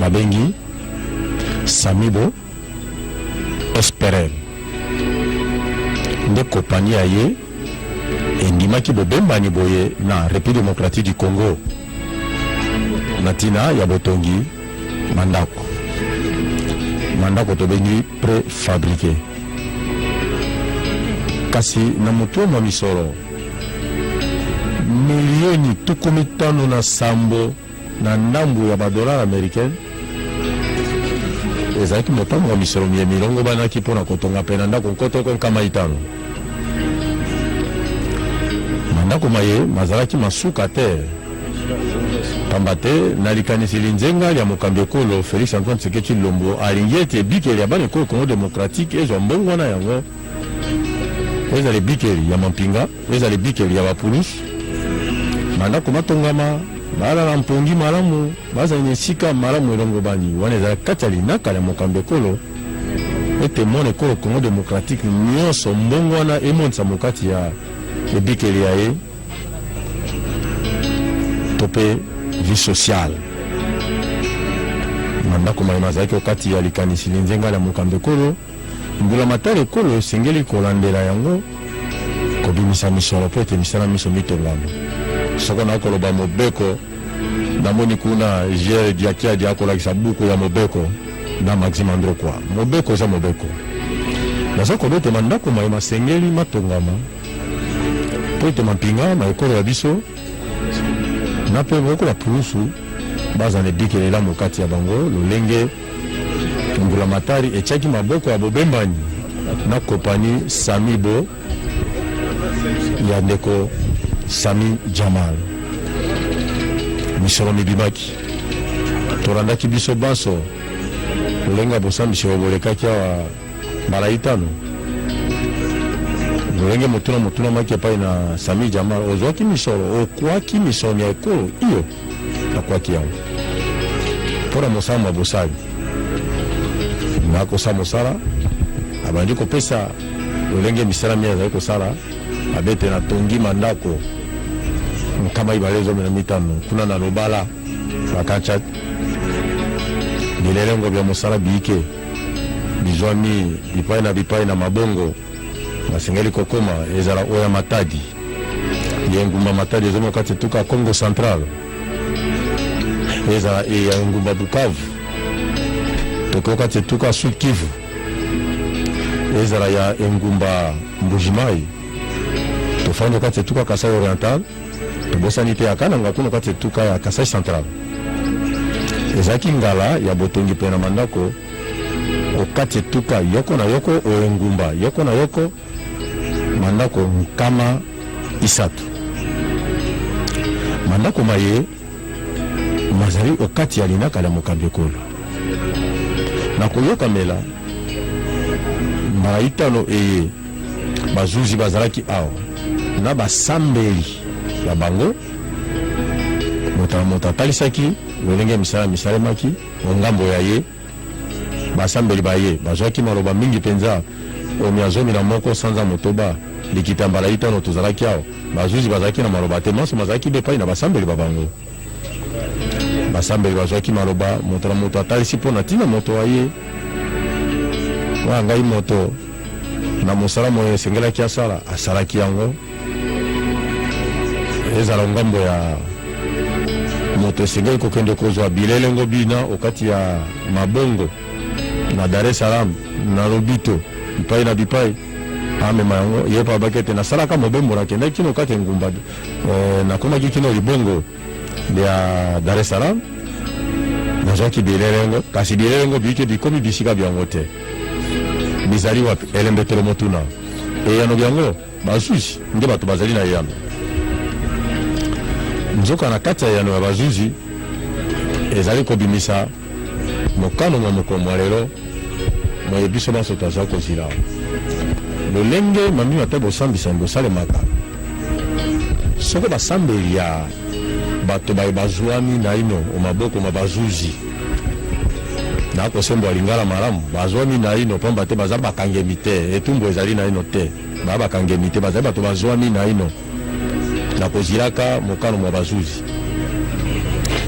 babengi Samibo Esperel nde kopani ya ye endimaki bobembani boye na République démocratique du Congo na tina ya botongi mandako tobengi préfabriqué kasi na moto mwa misolo milioni tukumi tano na sambo na ndambu ya badolar américaine ezalaki motango ya misolo mie milongo banaki mpona kotonga mpe na ndako nkotoko nkama itano mandako maye mazalaki masuka te pamba te na likanisili nzenga ya mokambi ekolo Félix Antoine Tshisekedi Tshilombo alingi ete bikeli ya bana ekolo Congo démocratique ezwa mbongo wana yango ezali bikeli ya mampinga ezali bikeli ya bapulusu mandako matongama balala mpongi malamu bazali esika malamu elongo bani wana ezali kati ya linaka ya mokambi ekolo ete mona ekolo Congo démocratique nyonso mbongo wana emonisa mokati ya ebikeli ya ye to mpe vie sociale mandako mayema azalaki okati ya likanisili nzenga ya mokambi ekolo mbula matala ekolo esengeli kolandela yango kobimisa misolo mpo ete misala miso mitongama soko na koloba mobeko namoni kuna Gere Diakiadi akolakisa buku ya mobeko na Maxime Andro kwa mobeko eza mobeko naza kobe ete mandako mayema sengeli matongama mpo ete mampinga na ekolo ya biso na mpe bokola pulusu baza na ebikelela mokati ya bango lolenge mbula matari etiaki maboko ya bobembani na kopani Samibo ya ndeko Sami Jamal misolo mibimaki tolandaki biso baso lolenge bosambisi obolekaki awa mbala itano lolenge motuna maki epai na Sami Jamal ozwaki misolo okwaki misolo ya ekolo iyo akwaki yango mpona mosala mwa bosali nakosa mosala abandi kopesa lolenge misala mie azali kosala abete na tongi mandako nkama ibale zomi na mitano kuna na lobala bakacha bilelengo bya mosala biike bizwami bipai na mabongo basengeli kokoma ezala oya Matadi ye ngumba Matadi ezomo kati tuka Congo Central ezala ya ngumba Bukavu tokokati tuka Sud Kivu ezala ya ngumba Mbujimai tofando kati tuka Kasai Oriental tobosani te akananga kuno kati tuka ya Kasai Central ezaki ngala ya botongi pena mandako okati tuka yoko na yoko oengumba yoko na yoko mandako nkama isatu mandako maye mazali okati ya linaka la mokambekolo na koyoka mela maraitano eye bazuzi bazalaki awa na basambeli ya bango mota talisaki lolenge misala maki ongambo ya ye basambeli baye bazwaki maloba mingi penza omiazomi na moko sanza motoba likita mbalaitano tozalaki awa bazuzi bazalaki na maloba te maso bazalaki bepai na basambeli babango basambeli bazwaki maloba moto na moto atalisi mpo na ntina moto aye wa ngai moto na mosala moyo esengelaki asala asalaki yango ezala ngambo ya moto esengeli kokende kozwa bilelengo bina okati ya mabongo na Dar es Salaam na Lobito bipai na bipai amema yango ye pa bakete na salaka mobembo na kenda kino kati ngumba na koma kino libongo ya Dar es Salaam na zoki bilelengo kasi bilelengo bike bikomi bisika byango te bizali wapi elembetelo motuna yano byango bazuzi nge bato bazali na yano nzoka na kati ya yano ya bazuzi ezali kobimisa mokano mwa mokomo lelo moyebiso baso taza kozila lolenge mami mate bosambisa bosalemaka soko basambeli ya bato baye bazwami na ino omaboko ma bazuzi na kosembo alingala malamu bazwami na ino pamba te baza bakangemi te etumbu ezali na ino te bakangemi te baza bato bazwami na ino na kozilaka mokano mwa bazuzi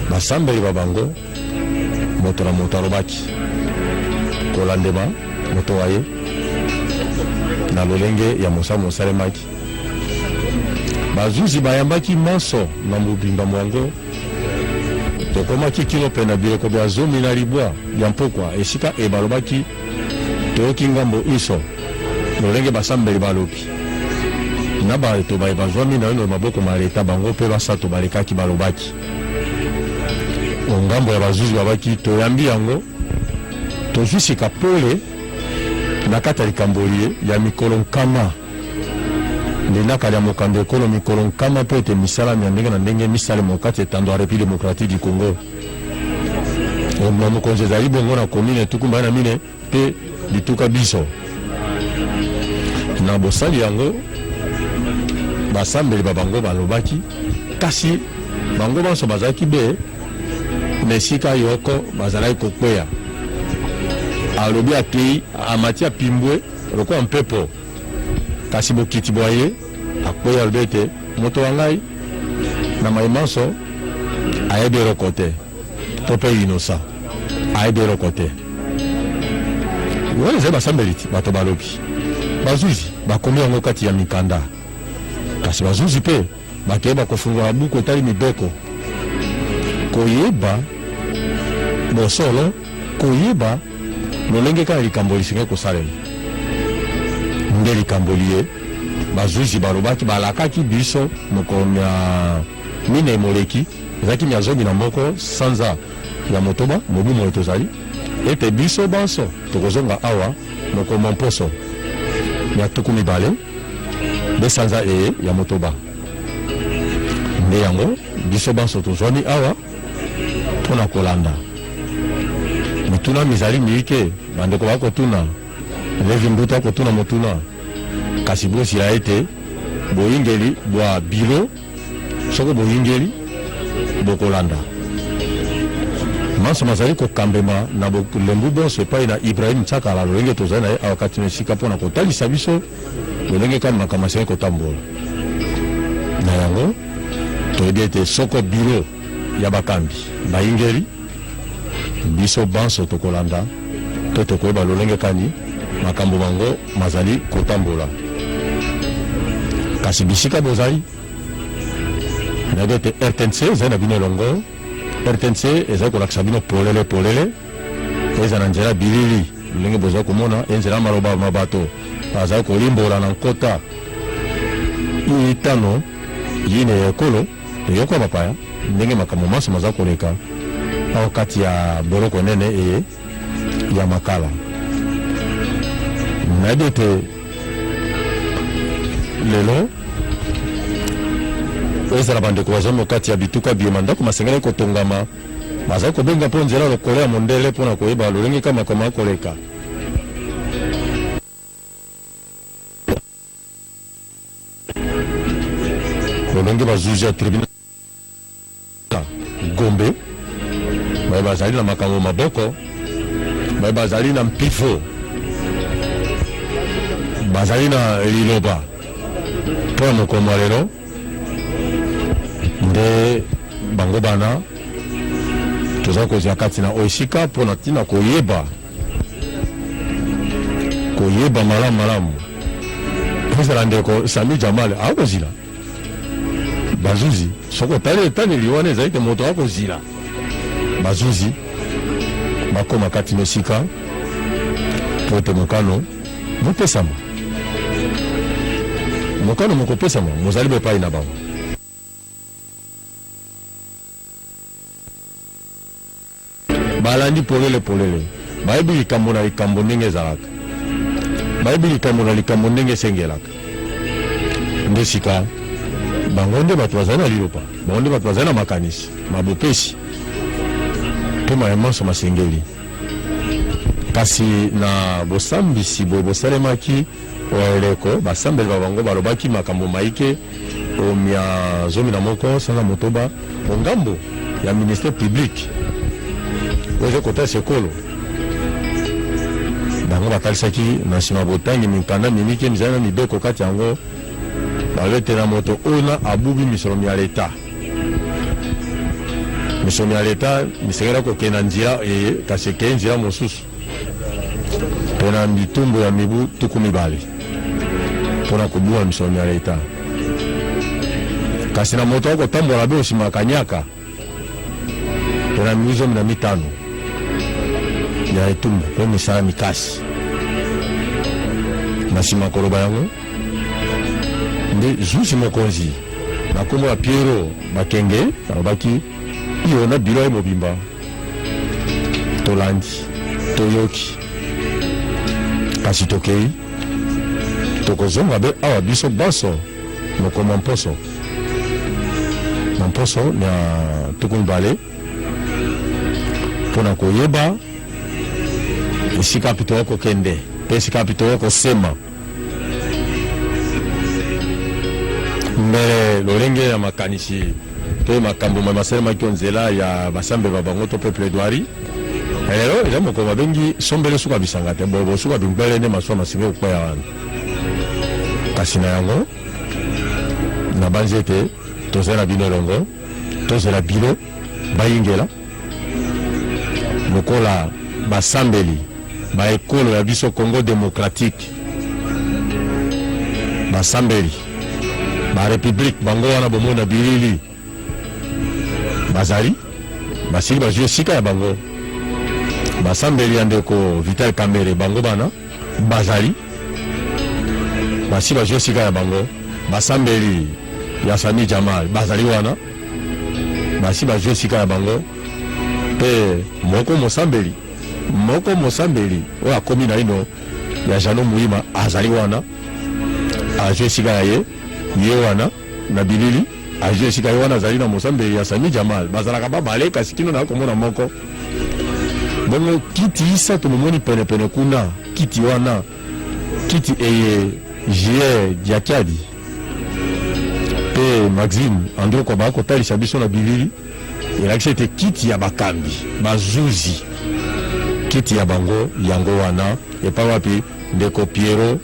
basambeli babango moto na moto alobaki kolandema moto waye na lolenge ya mosala mosalemaki bazuzi bayambaki maso na mobimba mwango tokomaki kino pena biloko bya zomi na libwa bya mpokwa esika ebalobaki toyoki ngambo iso lolenge basambeli balobi na bato baye bazwami na ino maboko maleta bango mpe basato balekaki balobaki ongambo ya bazuzi babaki toyambi yango tozwisika pole na kati ya likambolie ya mikolo nkama linaka lya mokambi ekolo mikolo nkama mpo ete misalami ya ndenge na ndenge misalema okati etando ya République démocratique du Congo na mokonzi ezali bongo na komine tukumba na mine mpe bituka biso na bosali yango basambeli babango balobaki kasi bango banso bazalaki be na esika yoko bazalaki kokweya alobi atei amati apimbwe lokola mpepo kasi bokiti bwaye akweya alobi ete moto wa ngai na maimanso ayebi eloko te to mpe inosa ayebi eloko te wana ezali basambeli ti bato balobi bazuzi bakomi yango kati ya mikanda kasi bazuzi mpe bakeyeba kofungola buku etali mibeko koyeba bosolo koyeba lolenge kaka likambo lisinge kosalema nde likambo liye bazuzi balobaki balakaki biso mokolo ya mine moleki ezalaki mia zomi na moko sanza ya motoba mobu moyo tozali ete biso banso tokozonga awa mokolo mposo ya tuku mibale nde sanza eye ya motoba nde yango biso banso tozwami awa mpona kolanda mituna mizali miike bandeko bakotuna levi mbuta akotuna motuna kasi bosila ete boyingeli bwa biro soko boyingeli bokolanda maso mazali kokambema na bolembu bonso epai na Ibrahim Tsakala lolenge tozali na ye awa kati na esika mpona kotalisa biso lolenge kani makambo asengi kotambola na yango toyebi ete soko biro ya bakambi bayingeli biso banso tokolanda to tokoyeba lolenge kani makambo bango mazali kotambola kasi bisika bozali nabete RTNC eza na bino longo RTNC eza kolakisa bino polele eza na nzela bilili ndenge boza komona enzela maloba mabato azali kolimbola na nkota itano yine ekolo eyokwa bapaya ndenge makambo maso maza koleka au kati ya boroko nene ya makala nabete lelo ezala bandeko bazomi kati ya bituka biema ndako masengeli kotongama baza kobenga mpo nzela lokolo ya mondele mpona koyeba lolenge kama koma koleka lolenge bazuzi ya tribunal Gombe baye bazali na makambo maboko baye bazali na mpifo bazali na liloba mpona mokolo lelo nde bango bana toza kozwa kati na oisika mpona ntina koyeba malamu ezala ndeko Sami Jamal akozila bazuzi soko otali etaneli wana ezali te moto akozila bazuzi bakoma kati na esika po ete mokano mopesama mokano mokopesama mozali bepai na bango balandi polele bayebi likambo na likambo ndenge ezalaka bayebi likambo na likambo ndenge esengelaka nde sika bango nde bato bazali na lilopa bango nde bato bazali na makanisi mabopesi mpe mayemanso masengeli kasi na bosambisi boye bosalemaki oeleko basambeli babango balobaki makambo maike omia 11 sanza motoba ongambo ya ministère public oyo kota sekolo bango batalisaki na nsima botangi mikanda mimike mizali na mibeko kati yango balobetela moto oyo na abubi misolomi ya leta misolomi ya leta misengela kokenda nzela kasi ekei nzela mosusu mpona mitumbu ya mibu 20 mpona kobuma misolomi ya leta kasi na moto akotambola be osima kanyaka mpona mibu 15 ya etumbu mpe misala mikasi na nsima koloba yango nde zuzi mokonzi na kombo ya Piero Bakenge alobaki iyo na bilo ya mobimba tolandi toyoki kasi tokei tokozonga be awa biso baso mokoma mposo na mposo na 12 mpona koyeba esika pito wako kende pe esika pito wako sema mbele lolenge ya makanisi pe makambo masalemaki nzela ya basambe babango to pe plaidoirie lelo eza moko babengi sombele suka bisanga te bobo suka bimbele nde maswa masinge kokwaya wana kasi na yango na banzete tozela bino longo tozela bino bayingela lokola basambeli baekolo ya biso Congo démocratique basambeli barépublique bango wana bomona bilili bazali basili bazwi esika ya bango basambeli ya ndeko Vital Kamerhe bango bana bazali basi bazwi esika ya bango basambeli ya Sami Jamal bazali wana basi bazwi esika ya bango mpe moko mosambeli oyo akomi na ino ya Jano Muhima azali wana azwi esika ya ye wana na bilili azwi esika ye wana azali na mosambeli ya Sami Jamal bazalaka babale kasi kino na komona moko bongo kiti isa tomomoni penepene kuna kiti wana kiti eye J.R. Diakadi pe Maxime Andro kwa bako talisa biso na bilili elakisi ete kiti ya bakambi bazuzi kiti ya bango yango wana epa wapi ndeko Piero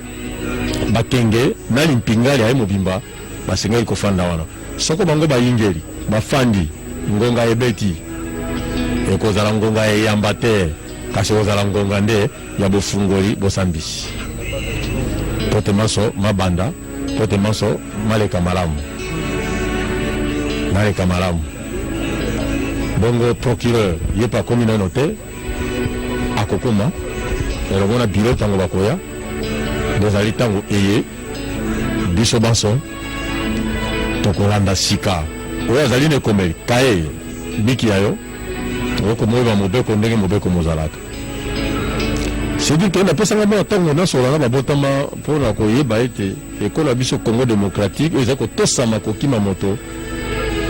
Bakenge na limpingali ya mobimba basengeli kofanda wana soko bango bayingeli bafandi ngonga ebeti ekozala ngonga eyamba te kasi kozala ngonga nde ya bofungoli bosambisi pote maso mabanda pote maso maleka malamu bongo procureur yepa komi nano te akokoma elongo na biro ntango bakoya ezali ntango eye biso banso tokolanda sika oyo azali na ekomeli kaye biki ya yo okomoyeba mobeko ndenge mobeko mozalaka c'est-à-dire que napesanga mwa ntango nasolanga babotama mpona koyeba ete ekolo ya biso Congo démocratique oyo ezali kotosama kokima moto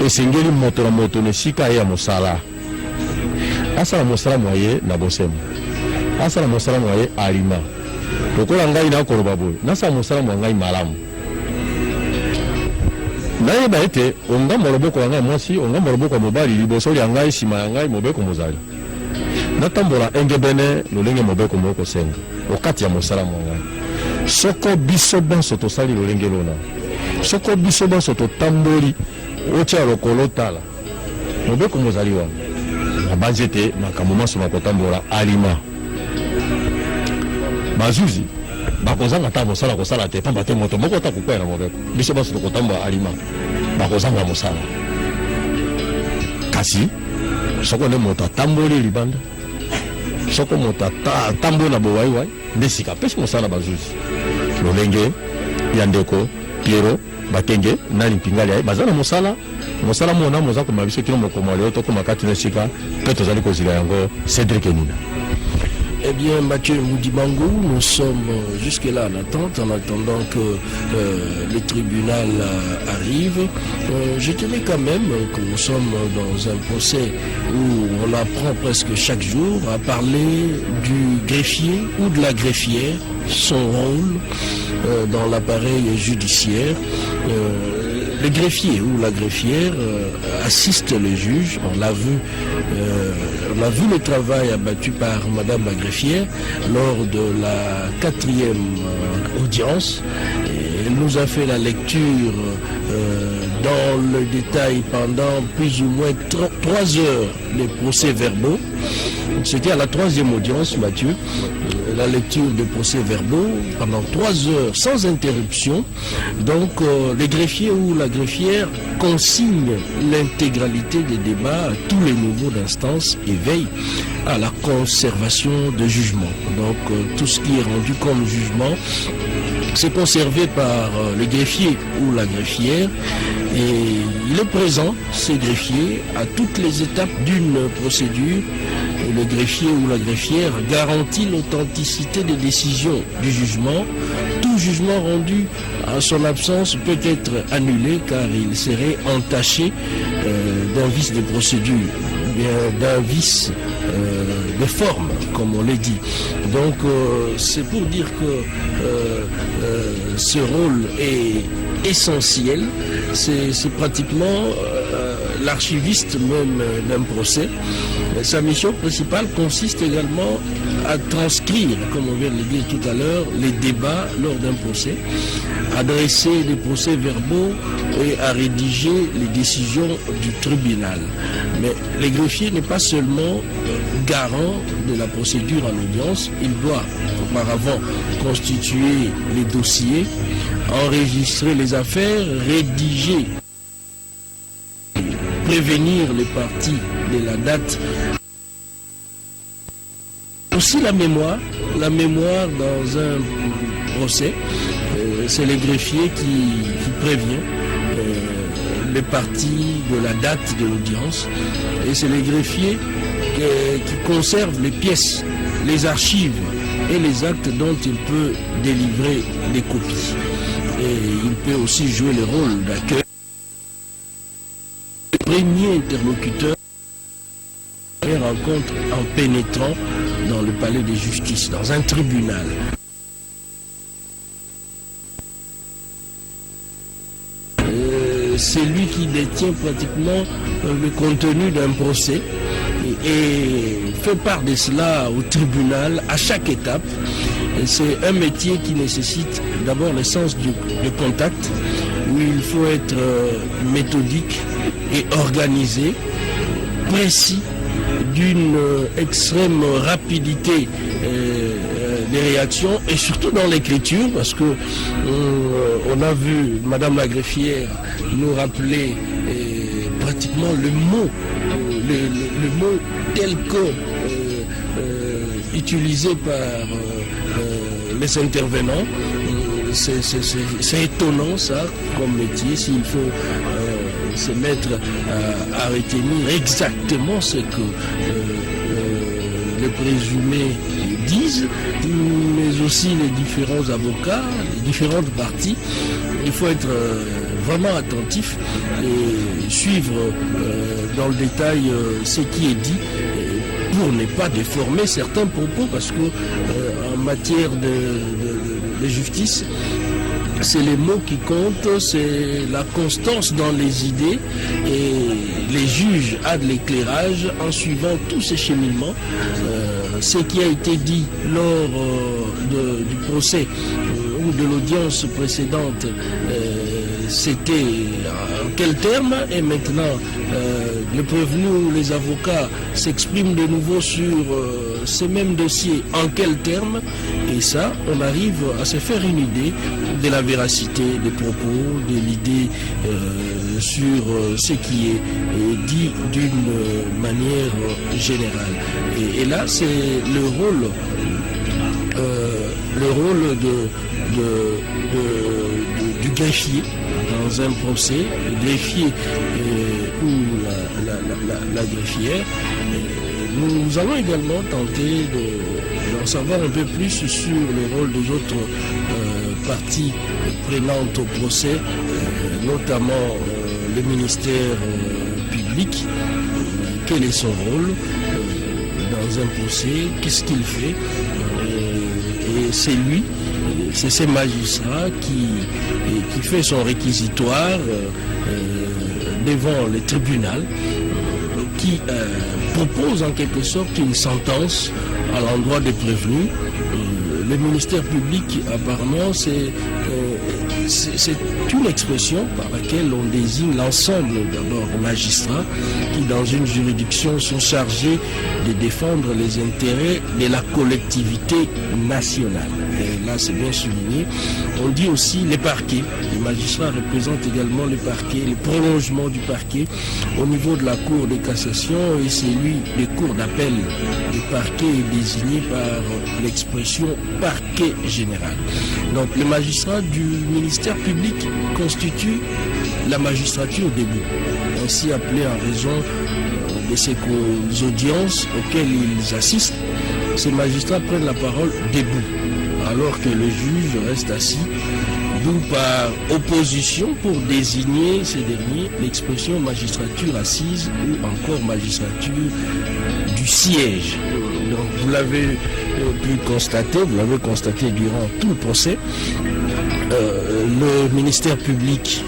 esengeli moto na moto na esika ye ya mosala asala mosala mwa ye na bosembo asala mosala mwa ye alima lokola ngai nakoloba boye nasala mosala mwa ngai malamu nayeba ete ongamba loboko ya ngai mwasi ongamba loboko ya mobali liboso lya ngai nsima ya ngai mobeko mozali natambola engebene lolenge mobeko moko senga okati ya mosala mwa ngai soko biso banso tosali lolenge lona soko biso banso totamboli otia lokolo tala mobeko mozali wana nabanzi ete makambo maso bakotambola alima bazuzi bakozanga ta mosala kosala te pamba te moto moko ta kokwela na mobeko biso banso tokotambola alima bakozanga mosala kasi soko nde moto atamboli libanda soko moto atamboli na bowaiwai nde sika apesi mosala bazuzi lolenge ya ndeko Piero bakenge nali mpingali aye bazana mosala mona moza koma biso kino mokoma leo tokoma kati na sika pe tozali kozila yango Cédric Nina. Eh bien, Mathieu Moudimangou, nous sommes jusque-là en attente, en attendant que le tribunal arrive. Je tenais quand même que nous sommes dans un procès où on apprend presque chaque jour à parler du greffier ou de la greffière, son rôle dans l'appareil judiciaire. Le greffier ou la greffière assiste le juge. On a vu le travail abattu par Madame la greffière lors de la 4e audience. Elle nous a fait la lecture dans le détail pendant plus ou moins 3 heures des procès-verbaux. C'était à la 3e audience, Mathieu, la lecture des procès-verbaux pendant 3 heures sans interruption. Donc les greffiers ou la greffière consignent l'intégralité des débats à tous les niveaux d'instance et veillent à la conservation de jugement. Donc tout ce qui est rendu comme jugement, c'est conservé par le greffier ou la greffière et il est présent, ce greffier, à toutes les étapes d'une procédure. Et le greffier ou la greffière garantit l'authenticité des décisions du jugement. Tout jugement rendu en son absence peut être annulé car il serait entaché d'un vice de procédure, d'un vice de forme, comme on l'a dit. Donc c'est pour dire que ce rôle est essentiel. C'est pratiquement l'archiviste même d'un procès. Sa mission principale consiste également à transcrire, comme on vient de le dire tout à l'heure, les débats lors d'un procès, à dresser les procès-verbaux et à rédiger les décisions du tribunal. Mais le greffier n'est pas seulement garant de la procédure en audience, il doit auparavant constituer les dossiers, enregistrer les affaires, rédiger, prévenir les parties de la date. Aussi la mémoire dans un procès, c'est le greffier qui prévient les parties de la date de l'audience et c'est le greffier qui conserve les pièces, les archives et les actes dont il peut délivrer des copies. Et il peut aussi jouer le rôle d'accueil. Premier interlocuteur rencontre en pénétrant dans le palais de justice, dans un tribunal. C'est lui qui détient pratiquement le contenu d'un procès et fait part de cela au tribunal à chaque étape. C'est un métier qui nécessite d'abord le sens du contact, où il faut être méthodique et organisé, précis, d'une extrême rapidité des réactions, et surtout dans l'écriture, parce que on a vu Madame la greffière nous rappeler pratiquement le mot tel que utilisé par les intervenants. C'est étonnant ça comme métier, s'il faut se mettre à retenir exactement ce que les présumés disent, mais aussi les différents avocats, les différentes parties. Il faut être vraiment attentif et suivre dans le détail ce qui est dit pour ne pas déformer certains propos, parce que en matière de justice, c'est les mots qui comptent, c'est la constance dans les idées, et les juges ont de l'éclairage en suivant tous ces cheminements. Ce qui a été dit lors du procès ou de l'audience précédente, c'était en quel terme, et maintenant les prévenus ou les avocats s'expriment de nouveau sur ces mêmes dossiers, en quel terme, et ça, on arrive à se faire une idée de la véracité des propos, de l'idée sur ce qui est dit d'une manière générale. Et là, c'est le rôle du greffier dans un procès, le greffier ou la greffière. Nous allons également tenter d'en savoir un peu plus sur le rôle des autres parties prenantes au procès, notamment le ministère public. Quel est son rôle dans un procès? Qu'est-ce qu'il fait? Et c'est ces magistrats qui fait son réquisitoire devant le tribunal, qui propose en quelque sorte une sentence à l'endroit des prévenus. Le ministère public, apparemment, c'est une expression par laquelle on désigne l'ensemble d'abord magistrats qui, dans une juridiction, sont chargés de défendre les intérêts de la collectivité nationale. Et là, c'est bien souligné. On dit aussi les parquets. Les magistrats représentent également les parquets, le prolongement du parquet au niveau de la Cour de cassation, et c'est lui, les cours d'appel. Le parquet est désigné par l'expression parquet général. Donc, les magistrats du ministère public constituent la magistrature debout, ainsi appelée en raison de ces audiences auxquelles ils assistent. Ces magistrats prennent la parole debout, alors que le juge reste assis, d'où par opposition pour désigner ces derniers l'expression magistrature assise ou encore magistrature du siège. Donc vous l'avez pu constater, vous l'avez constaté durant tout le procès, le ministère public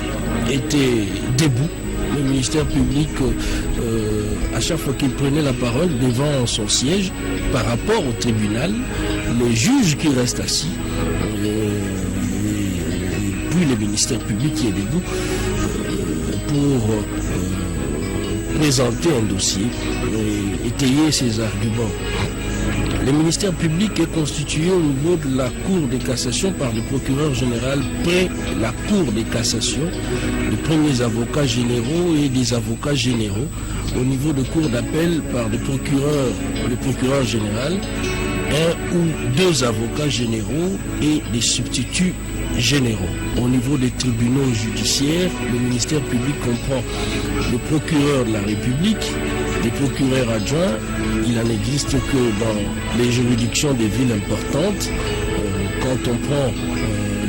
était debout. Le ministère public, à chaque fois qu'il prenait la parole devant son siège, par rapport au tribunal, le juge qui reste assis, puis le ministère public qui est debout pour présenter un dossier et étayer ses arguments. Le ministère public est constitué au niveau de la Cour de cassation par le procureur général près la Cour de cassation, les premiers avocats généraux et des avocats généraux, au niveau de cours d'appel par le procureur général, un ou deux avocats généraux et des substituts généraux. Au niveau des tribunaux judiciaires, le ministère public comprend le procureur de la République, les procureurs adjoints. Il n'en existe que dans les juridictions des villes importantes. Quand on prend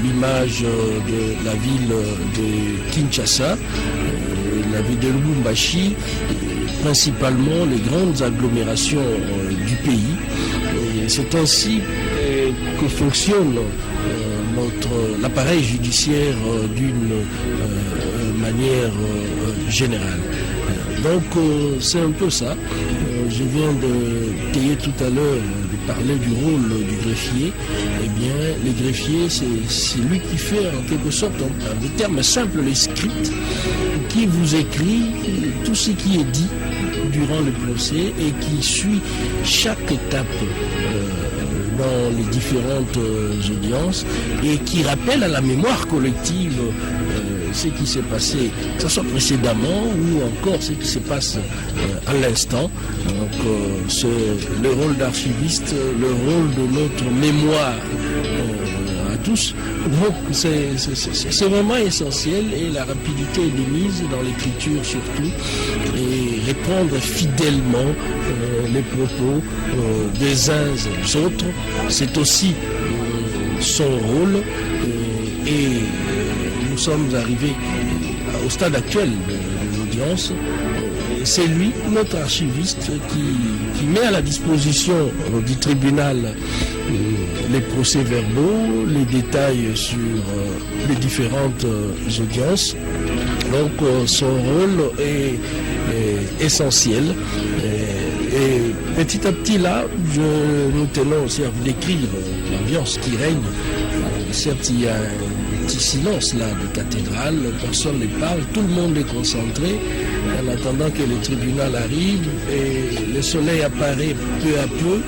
l'image de la ville de Kinshasa, la ville de Lubumbashi, principalement les grandes agglomérations du pays. C'est ainsi que fonctionne l'appareil judiciaire d'une manière générale. Donc c'est un peu ça. Je viens de tailler tout à l'heure, de parler du rôle du greffier. Eh bien, le greffier, c'est lui qui fait en quelque sorte, en des termes simples, les scripts, qui vous écrit tout ce qui est dit durant le procès et qui suit chaque étape dans les différentes audiences et qui rappelle à la mémoire collective ce qui s'est passé, que ce soit précédemment ou encore ce qui se passe à l'instant. Donc le rôle d'archiviste, le rôle de notre mémoire à tous. Donc c'est vraiment essentiel, et la rapidité de mise dans l'écriture surtout, et répondre fidèlement les propos des uns et des autres, c'est aussi son rôle, et nous sommes arrivés au stade actuel de l'audience. C'est lui, notre archiviste, qui met à la disposition du tribunal les procès-verbaux, les détails sur les différentes audiences. Donc son rôle est essentiel. Et petit à petit là, nous tenons aussi à vous décrire l'ambiance qui règne. Certes, il y a un petit silence là de cathédrale, personne ne parle, tout le monde est concentré en attendant que le tribunal arrive, et le soleil apparaît peu à peu.